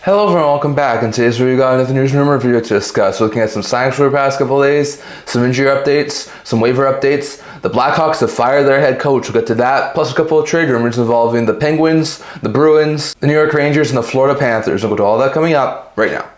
Hello everyone, welcome back. In today's video, we got another news and rumor video to discuss. Looking at some signings for the past couple of days, some injury updates, some waiver updates. The Blackhawks have fired their head coach. We'll get to that, plus a couple of trade rumors involving the Penguins, the Bruins, the New York Rangers, and the Florida Panthers. We'll go to all that coming up right now.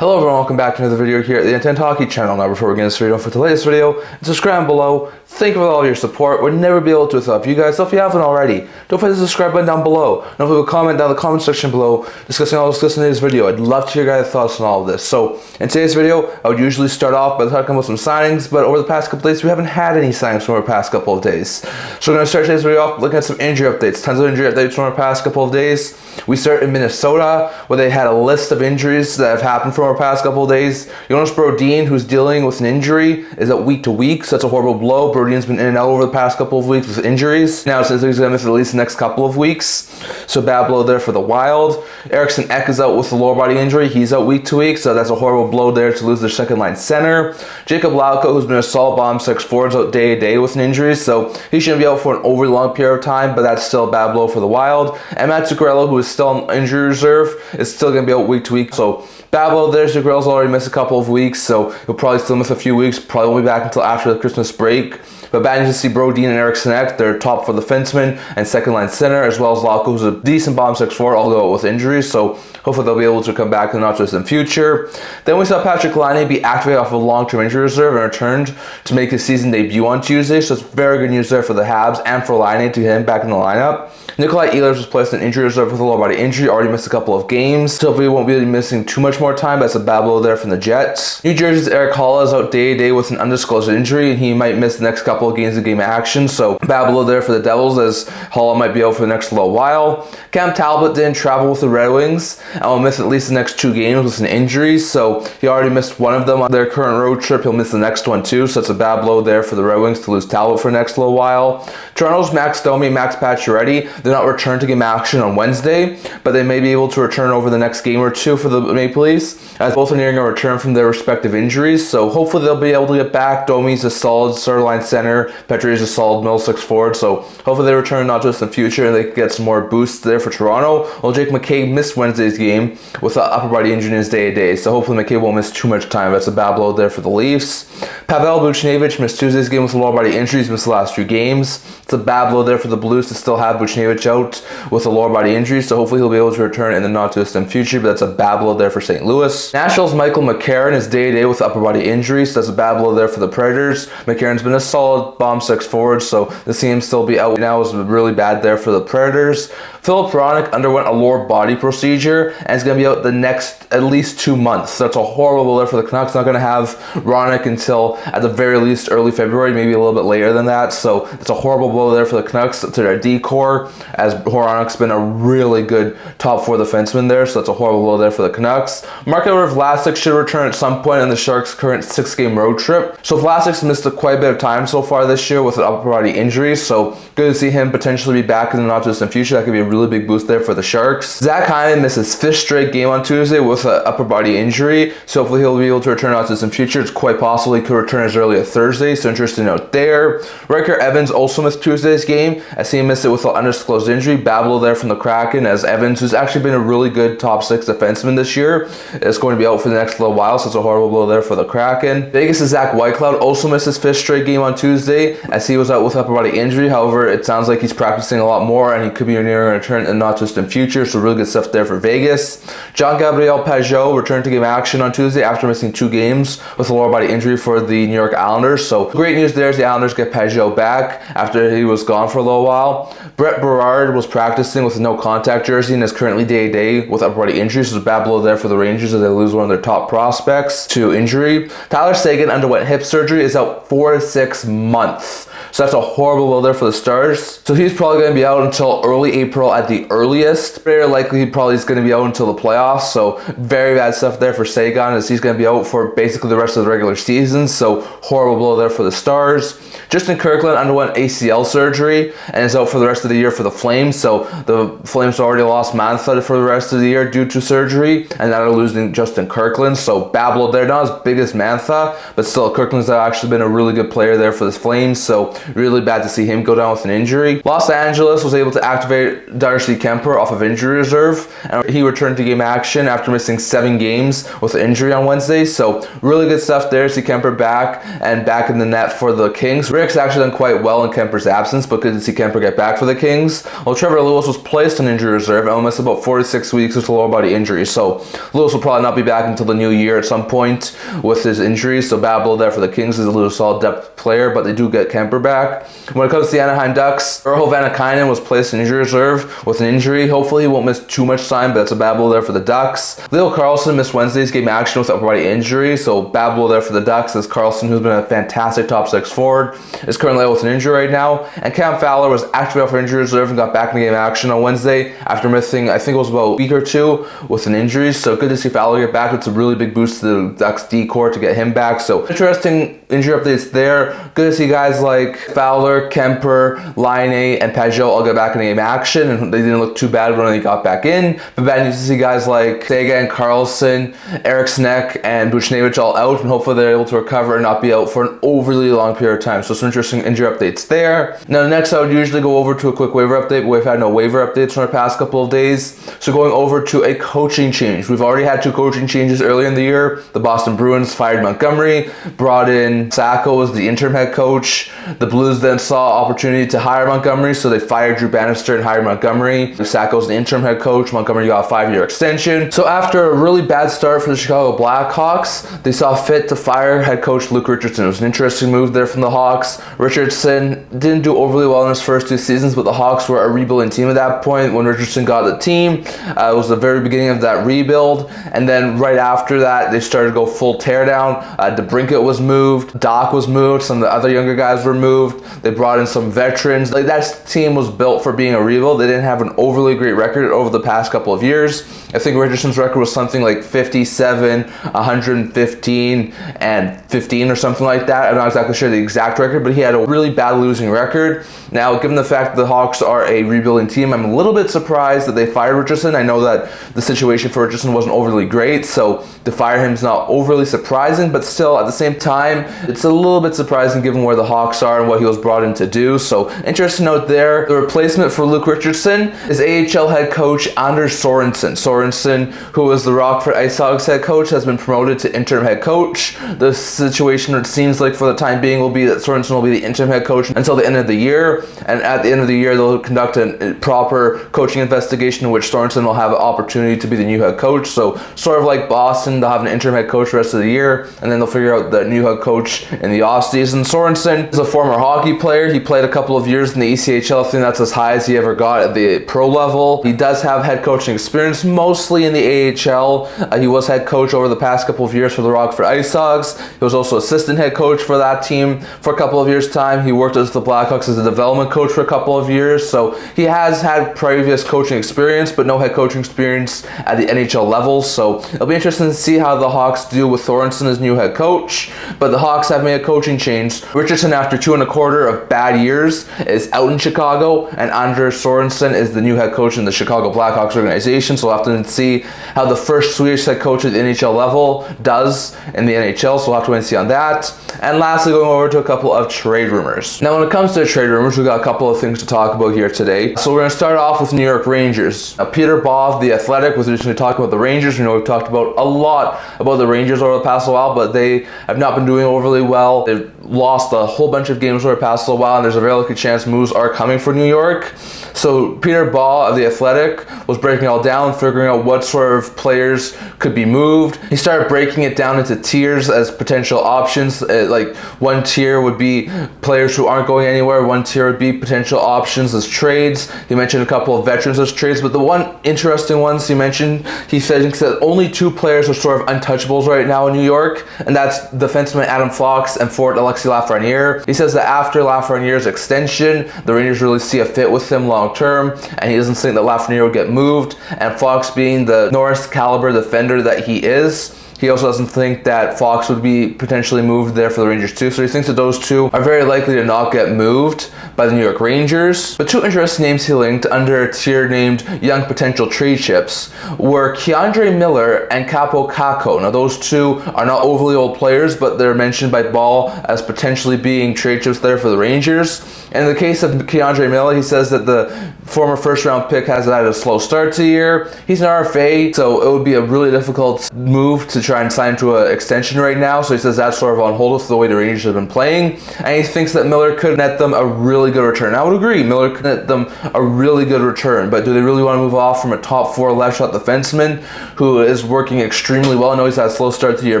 Hello everyone, welcome back to another video here at the Intent Hockey channel. Now before we get into this video, for the latest video, subscribe below. Thank you for all of your support. We'd never be able to without you guys, so if you haven't already, don't forget the subscribe button down below. Don't leave a comment down in the comment section below discussing today's video. I'd love to hear your guys' thoughts on all of this. So in today's video, I would usually start off by talking about some signings, but over the past couple of days, we haven't had any signings from our past couple of days. So we're going to start today's video off looking at some injury updates. Tons of injury updates from our past couple of days. We start in Minnesota, where they had a list of injuries that have happened from our past couple of days. Jonas Brodin, who's dealing with an injury, is out week to week, so that's a horrible blow. Brodin's been in and out over the past couple of weeks with injuries. Now it says he's going to miss at least the next couple of weeks, so bad blow there for the Wild. Eriksson Ek is out with a lower body injury. He's out week to week, so that's a horrible blow there to lose their second line center. Jacob Lauko, who's been a solid bottom six forward, is out day to day with an injury, so he shouldn't be out for an overly long period of time, but that's still a bad blow for the Wild. And Matt Zuccarello, who is still on injury reserve, is still going to be out week to week, so bad blow there. Zuccarello's already missed a couple of weeks, so he'll probably still miss a few weeks. Probably won't be back until after the Christmas break. But bad news to see Brodin and Eriksson Ek, they're top for the defenseman and second line center, as well as Lauko, who's a decent bottom six forward, although with injuries, so hopefully they'll be able to come back in the not just in future. Then we saw Patrick Laine be activated off of a long-term injury reserve and returned to make his season debut on Tuesday, so it's very good news there for the Habs and for Laine to get him back in the lineup. Nikolai Ehlers was placed in injury reserve with a lower body injury, already missed a couple of games, so hopefully he won't be missing too much more time. That's a bad blow there from the Jets. New Jersey's Erik Haula is out day to day with an undisclosed injury, and he might miss the next couple of games of game action, so bad blow there for the Devils, as Haula might be out for the next little while. Cam Talbot didn't travel with the Red Wings and will miss at least the next two games with an injury, so he already missed one of them on their current road trip. He'll miss the next one too, so that's a bad blow there for the Red Wings to lose Talbot for the next little while. Toronto's Max Domi and Max Pacioretty, they're not returned to game action on Wednesday, but they may be able to return over the next game or two for the Maple Leafs, as both are nearing a return from their respective injuries, so hopefully they'll be able to get back. Domi's a solid third line center, Pacioretty's a solid middle six forward, so hopefully they return not just in the future and they can get some more boosts there for Toronto. Well, Jake McCabe missed Wednesday's game with an upper body injury in his day-to-day, so hopefully McCabe won't miss too much time. That's a bad blow there for the Leafs. Pavel Buchnevich missed Tuesday's game with a lower body injury. He's missed the last few games. It's a bad blow there for the Blues to still have Buchnevich out with a lower body injury, so hopefully he'll be able to return in the not too distant future, but that's a bad blow there for St. Louis. Nashville's Michael McCarron is day-to-day with upper body injury, so that's a bad blow there for the Predators. McCarron's been a solid bottom six forward, so to see him still be out now is really bad there for the Predators. Philip Hronek underwent a lower body procedure and is going to be out the next at least 2 months. So that's a horrible blow there for the Canucks. Not going to have Hronek until at the very least early February, maybe a little bit later than that. So it's a horrible blow there for the Canucks to their D-core, as Hronek's been a really good top four defenseman there. So that's a horrible blow there for the Canucks. Marco Vlasic should return at some point in the Sharks' current 6-game road trip. So Vlasic's missed quite a bit of time so far this year with an upper body injury. So good to see him potentially be back in the not distant future. That could be a really big boost there for the Sharks. Zach Hyman missed his 5th straight game on Tuesday with an upper body injury, so hopefully he'll be able to return out to some future. It's quite possible he could return as early as Thursday, so interesting note there. Riker Evans also missed Tuesday's game, as he missed it with an undisclosed injury. Bad blow there from the Kraken, as Evans, who's actually been a really good top 6 defenseman this year, is going to be out for the next little while, so it's a horrible blow there for the Kraken. Vegas' Zach Whitecloud also missed his 5th straight game on Tuesday, as he was out with upper body injury. However, it sounds like he's practicing a lot more, and he could be nearing a return and not just in future, so really good stuff there for Vegas. Jean-Gabriel Pageau returned to game action on Tuesday after missing 2 games with a lower body injury for the New York Islanders, so great news there as the Islanders get Pageau back after he was gone for a little while. Brett Berard was practicing with a no contact jersey and is currently day-to-day with upper body injury, so it's a bad blow there for the Rangers as they lose one of their top prospects to injury. Tyler Seguin underwent hip surgery, is out 4 to 6 months. So that's a horrible blow there for the Stars. So he's probably going to be out until early April at the earliest. Very likely he probably is going to be out until the playoffs. So very bad stuff there for Seguin, as he's going to be out for basically the rest of the regular season. So horrible blow there for the Stars. Justin Kirkland underwent ACL surgery and is out for the rest of the year for the Flames. So the Flames already lost Mantha for the rest of the year due to surgery, and now they're losing Justin Kirkland. So bad blow there, not as big as Mantha, but still Kirkland's actually been a really good player there for the Flames. So really bad to see him go down with an injury. Los Angeles was able to activate Darcy Kuemper off of injury reserve, and he returned to game action after missing 7 games with an injury on Wednesday. So really good stuff there. See Kuemper back and back in the net for the Kings. Rick's actually done quite well in Kemper's absence, but good to see Kuemper get back for the Kings. Well, Trevor Lewis was placed on injury reserve and will miss about 4 to 6 weeks with a lower body injury. So Lewis will probably not be back until the new year at some point with his injury. So bad blow there for the Kings. He's a little solid depth player, but they do get Kuemper back. When it comes to the Anaheim Ducks, Urho Vainakainen was placed in injury reserve with an injury. Hopefully he won't miss too much time, but that's a bad blow there for the Ducks. Leo Carlsson missed Wednesday's game action with upper body injury, so bad blow there for the Ducks, as Carlsson, who's been a fantastic top 6 forward, is currently out with an injury right now. And Cam Fowler was activated off for injury reserve and got back in game action on Wednesday after missing, I think it was about a week or 2 with an injury. So good to see Fowler get back. It's a really big boost to the Ducks D-core to get him back. So interesting injury updates there. Good to see guys like Fowler, Kuemper, Laine, and Pageau all get back in game action, and they didn't look too bad when they got back in. But bad news to see guys like Seguin and Carlsson, Eriksson Ek, and Buchnevich all out, and hopefully they're able to recover and not be out for an overly long period of time. So some interesting injury updates there. Now next I would usually go over to a quick waiver update, but we've had no waiver updates in our past couple of days. So going over to a coaching change. We've already had 2 coaching changes earlier in the year. The Boston Bruins fired Montgomery, brought in Sacco as the interim head coach. The Blues then saw opportunity to hire Montgomery, so they fired Drew Bannister and hired Montgomery. Sacco's the interim head coach. Montgomery got a 5-year extension. So after a really bad start for the Chicago Blackhawks, they saw fit to fire head coach Luke Richardson. It was an interesting move there from the Hawks. Richardson didn't do overly well in his first 2 seasons, but the Hawks were a rebuilding team at that point when Richardson got the team. It was the very beginning of that rebuild, and then right after that, they started to go full teardown. DeBrincat was moved, Doc was moved, some of the other younger guys were moved. They brought in some veterans. Like, that team was built for being a rebuild. They didn't have an overly great record over the past couple of years. I think Richardson's record was something like 57, 115, and 15 or something like that. I'm not exactly sure the exact record, but he had a really bad losing record. Now, given the fact that the Hawks are a rebuilding team, I'm a little bit surprised that they fired Richardson. I know that the situation for Richardson wasn't overly great, so to fire him is not overly surprising, but still, at the same time, it's a little bit surprising given where the Hawks are and what he was brought in to do. So, interesting note there. The replacement for Luke Richardson is AHL head coach Anders Sorensen. Sorensen, who was the Rockford Ice Hogs head coach, has been promoted to interim head coach. The situation, it seems like for the time being, will be that Sorensen will be the interim head coach until the end of the year, and at the end of the year, they'll conduct a proper coaching investigation in which Sorensen will have an opportunity to be the new head coach. So, sort of like Boston, they'll have an interim head coach the rest of the year, and then they'll figure out the new head coach in the offseason. Sorensen is a former hockey player. He played a couple of years in the ECHL. I think that's as high as he ever got at the pro level. He does have head coaching experience, mostly in the AHL. He was head coach over the past couple of years for the Rockford Ice Hogs. He was also assistant head coach for that team for a couple of years' time. He worked as the Blackhawks as a development coach for a couple of years. So he has had previous coaching experience, but no head coaching experience at the NHL level. So it'll be interesting to see how the Hawks do with Sorensen as new head coach. But the Hawks have made a coaching change. Richardson, after 2.25 of bad years, is out in Chicago, and Anders Sorensen is the new head coach in the Chicago Blackhawks organization. So we'll have to see how the first Swedish head coach at the NHL level does in the NHL. So we'll have to wait and see on that. And lastly, going over to a couple of trade rumors. Now, when it comes to trade rumors, we've got a couple of things to talk about here today. So we're going to start off with New York Rangers. Now, Peter Baugh of The Athletic was recently talking about the Rangers. We know we've talked about a lot about the Rangers over the past while, but they have not been doing overly well. They've lost a whole bunch of games over the past while, and there's a very likely chance moves are coming for New York. So Peter Baugh of The Athletic was breaking it all down, figuring out what sort of players could be moved. He started breaking it down into tiers as potential options. Like, one tier would be players who aren't going anywhere. One tier would be potential options as trades. He mentioned a couple of veterans as trades, but the one interesting ones he mentioned, he said only 2 players are sort of untouchables right now in New York, and that's defenseman Adam Fox and forward Alexis Lafreniere. He says that after Lafreniere's extension, the Rangers really see a fit with him long term, and he doesn't think that Lafreniere will get moved. And Fox, being the Norris caliber defender that he is, he also doesn't think that Fox would be potentially moved there for the Rangers too. So he thinks that those 2 are very likely to not get moved. by the New York Rangers. But two interesting names he linked under a tier named Young Potential Trade Chips were K'Andre Miller and Kaapo Kakko. Now those two are not overly old players, but they're mentioned by Baugh as potentially being trade chips there for the Rangers. In the case of K'Andre Miller, he says that the former first-round pick has had a slow start to the year. He's an RFA, so it would be a really difficult move to try and sign to an extension right now. So he says that's sort of on hold with the way the Rangers have been playing. And he thinks that Miller could net them a really good return. I would agree, Miller could net them a really good return, but do they really want to move off from a top 4 left shot defenseman who is working extremely well? I know he's had a slow start to the year,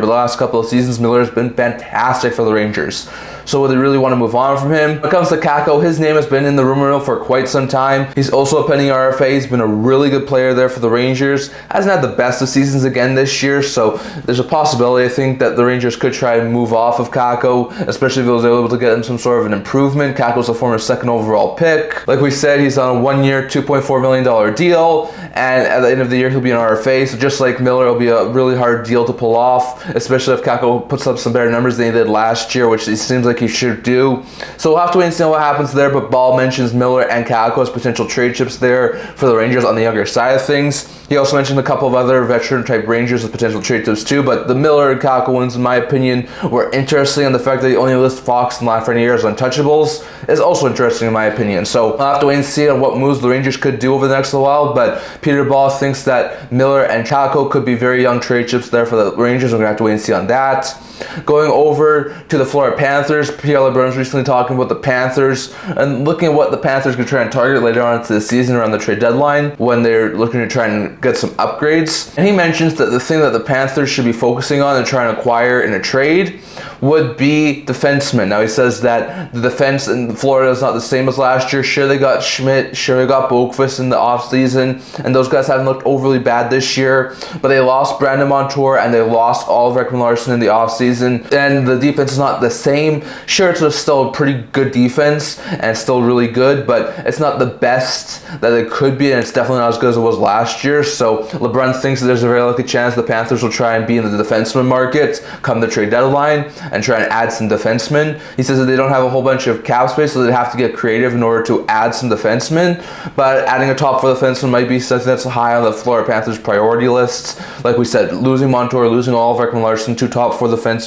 but the last couple of seasons, Miller has been fantastic for the Rangers. So would they really want to move on from him? When it comes to Kakko, his name has been in the rumor mill for quite some time. He's also a pending RFA. He's been a really good player there for the Rangers. Hasn't had the best of seasons again this year, so there's a possibility, I think, that the Rangers could try and move off of Kakko, especially if he was able to get him some sort of an improvement. Kakko's a former 2nd overall pick. Like we said, he's on a 1-year, $2.4 million deal, and at the end of the year, he'll be an RFA. So just like Miller, it'll be a really hard deal to pull off, especially if Kakko puts up some better numbers than he did last year, which it seems like he should do. So we'll have to wait and see what happens there, but Baugh mentions Miller and Kakko as potential trade chips there for the Rangers on the younger side of things. He also mentioned a couple of other veteran type Rangers as potential trade chips too, but the Miller and Kakko ones, in my opinion, were interesting, and the fact that he only lists Fox and Lafreniere as untouchables is also interesting in my opinion. So we'll have to wait and see on what moves the Rangers could do over the next little while, but Peter Baugh thinks that Miller and Kakko could be very young trade chips there for the Rangers. We're going to have to wait and see on that. Going over to the Florida Panthers, Pierre LeBrun was recently talking about the Panthers and looking at what the Panthers could try and target later on into the season around the trade deadline when they're looking to try and get some upgrades. And he mentions that the thing that the Panthers should be focusing on and trying to acquire in a trade would be defensemen. Now he says that the defense in Florida is not the same as last year. Sure, they got Schmidt, sure, they got Buchnevich in the offseason, and those guys haven't looked overly bad this year, but they lost Brandon Montour and they lost all of Eriksson Ek in the offseason. And the defense is not the same. Sure, it's still a pretty good defense and still really good, but it's not the best that it could be, and it's definitely not as good as it was last year. So LeBrun thinks that there's a very likely chance the Panthers will try and be in the defenseman market come the trade deadline and try and add some defensemen. He says that they don't have a whole bunch of cap space, so they have to get creative in order to add some defensemen, but adding a top 4 defenseman might be something that's high on the Florida Panthers priority list. Like we said, losing Montour, losing all of Eriksson Ek, 2 top 4 defensemen,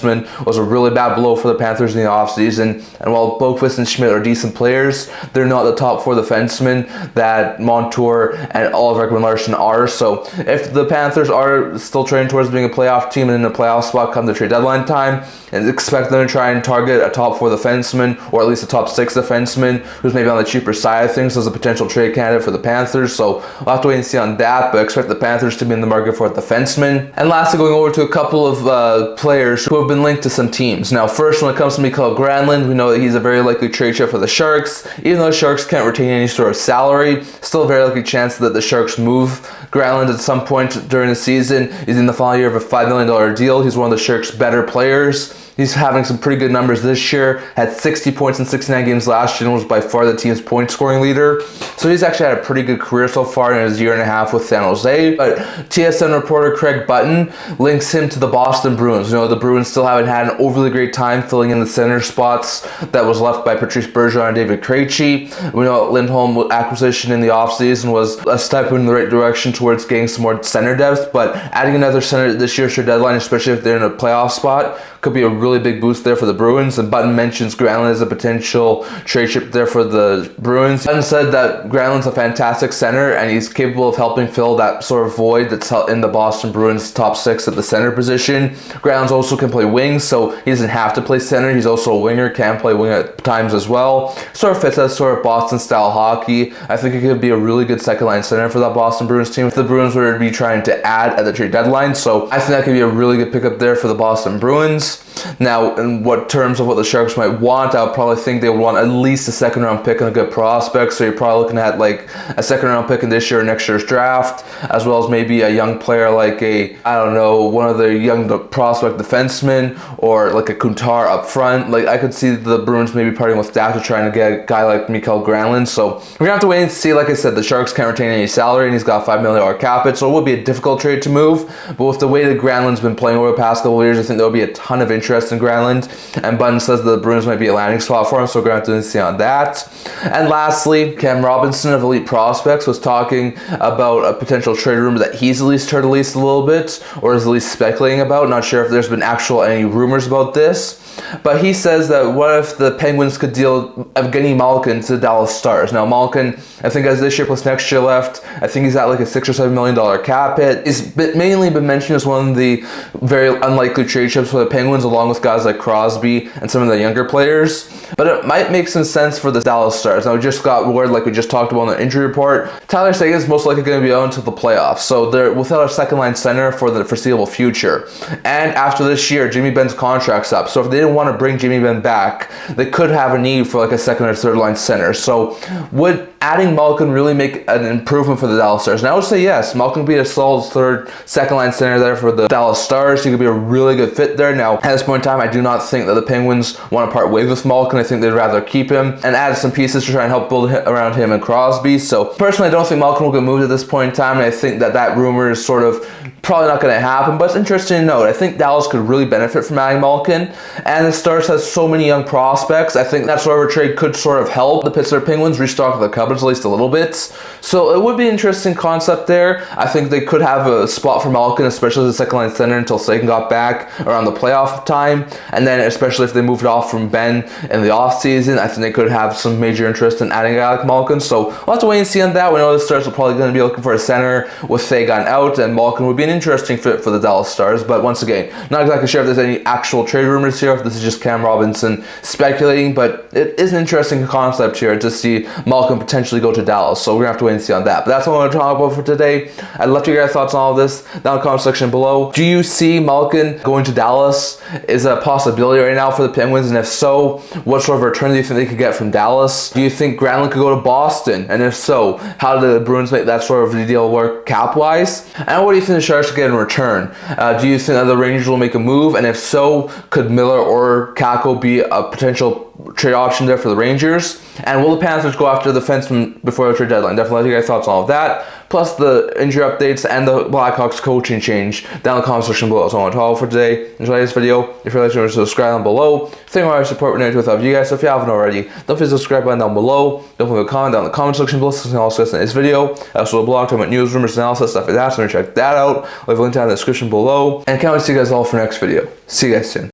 was a really bad blow for the Panthers in the offseason. And while Buchnevich and Schmidt are decent players, they're not the top 4 defensemen that Montour and Oliver Ekman-Larsson are. So if the Panthers are still training towards being a playoff team and in a playoff spot come the trade deadline time, and expect them to try and target a top 4 defenseman or at least a top 6 defenseman who's maybe on the cheaper side of things as a potential trade candidate for the Panthers. So we'll have to wait and see on that, but expect the Panthers to be in the market for a defenseman. And lastly, going over to a couple of players who have been linked to some teams. Now, first, when it comes to Mikael Granlund, we know that he's a very likely trade chip for the Sharks. Even though the Sharks can't retain any sort of salary, still a very likely chance that the Sharks move Granlund at some point during the season. He's in the final year of a $5 million deal. He's one of the Sharks' better players. He's having some pretty good numbers this year, had 60 points in 69 games last year and was by far the team's point scoring leader. So he's actually had a pretty good career so far in his year and a half with San Jose. But TSN reporter Craig Button links him to the Boston Bruins. You know, the Bruins still haven't had an overly great time filling in the center spots that was left by Patrice Bergeron and David Krejci. We know Lindholm acquisition in the offseason was a step in the right direction towards getting some more center depth, but adding another center this year's trade deadline, especially if they're in a playoff spot, could be a really big boost there for the Bruins. And Button mentions Granlund as a potential trade chip there for the Bruins. Button said that Granlund's a fantastic center and he's capable of helping fill that sort of void that's in the Boston Bruins top 6 at the center position. Granlund also can play wings, so he doesn't have to play center. He's also a winger, can play wing at times as well. Sort of fits that sort of Boston style hockey. I think it could be a really good second line center for that Boston Bruins team if the Bruins were to be trying to add at the trade deadline. So I think that could be a really good pickup there for the Boston Bruins. Now, in what terms of what the Sharks might want, I would probably think they would want at least a second round pick and a good prospect. So you're probably looking at like a second round pick in this year or next year's draft, as well as maybe a young player like one of the young prospect defensemen or like a Kuemper up front. Like I could see the Bruins maybe parting with that to trying to get a guy like Mikael Granlund. So we're gonna have to wait and see. Like I said, the Sharks can't retain any salary and he's got a $5 million cap hit, so it would be a difficult trade to move. But with the way that Granlund's been playing over the past couple of years, I think there will be a ton of interest interest in Granlund, and Button says the Bruins might be a landing spot for him, so we're going to have to see on that. And lastly, Cam Robinson of Elite Prospects was talking about a potential trade rumor that he's at least heard a little bit, or is at least speculating about. Not sure if there's been any rumors about this. But he says that what if the Penguins could deal Evgeny Malkin to the Dallas Stars? Now Malkin, I think has this year plus next year left. I think he's at like a $6 or $7 million cap hit. He's mainly been mentioned as one of the very unlikely trade chips for the Penguins, along with guys like Crosby and some of the younger players. But it might make some sense for the Dallas Stars. Now we just got word, like we just talked about in the injury report, Tyler Seguin is most likely going to be out until the playoffs. So they're without a second line center for the foreseeable future. And after this year, Jimmy Benn's contract's up. So if they didn't want to bring Jimmy Benn back, they could have a need for like a second or third line center. So would adding Malkin really make an improvement for the Dallas Stars? And I would say yes. Malkin would be a solid second line center there for the Dallas Stars. He could be a really good fit there. Now, at this point in time, I do not think that the Penguins want to part ways with Malkin. I think they'd rather keep him and add some pieces to try and help build around him and Crosby. So personally, I don't think Malkin will get moved at this point in time, and I think that rumor is sort of probably not going to happen, but it's interesting to note. I think Dallas could really benefit from adding Malkin, and the Stars has so many young prospects. I think that sort of a trade could sort of help the Pittsburgh Penguins restock the cupboards at least a little bit. So it would be an interesting concept there. I think they could have a spot for Malkin, especially as a second line center until Seguin got back around the playoff time, and then especially if they moved off from Benn in the offseason, I think they could have some major interest in adding a guy like Malkin. So we'll have to wait and see on that. We know the Stars are probably going to be looking for a center with Seguin out, and Malkin would be an interesting fit for the Dallas Stars. But once again, not exactly sure if there's any actual trade rumors here, if this is just Cam Robinson speculating, but it is an interesting concept here to see Malkin potentially go to Dallas. So we're going to have to wait and see on that. But that's what I want to talk about for today. I'd love to hear your thoughts on all of this down in the comment section below. Do you see Malkin going to Dallas is a possibility right now for the Penguins? And if so, what sort of return do you think they could get from Dallas? Do you think Granlund could go to Boston? And if so, how do the Bruins make that sort of deal work cap-wise? And what do you think the Sharks should get in return? Do you think that the Rangers will make a move? And if so, could Miller or Kakko be a potential trade option there for the Rangers? And will the Panthers go after the defenseman before the trade deadline? Definitely let you guys thoughts on all of that, plus the injury updates and the Blackhawks coaching change down in the comment section below. So I want to talk for today. Enjoy this video. If you're liking, subscribe down below. Thank you for your support. We're with you guys. So if you haven't already, don't forget to subscribe button down below. Don't forget to comment down in the comment section below. So you can also listen to this video. I also have a blog talking about news, rumors, analysis, stuff like that. So check that out. I'll leave a link down in the description below. And can't wait to see you guys all for the next video. See you guys soon.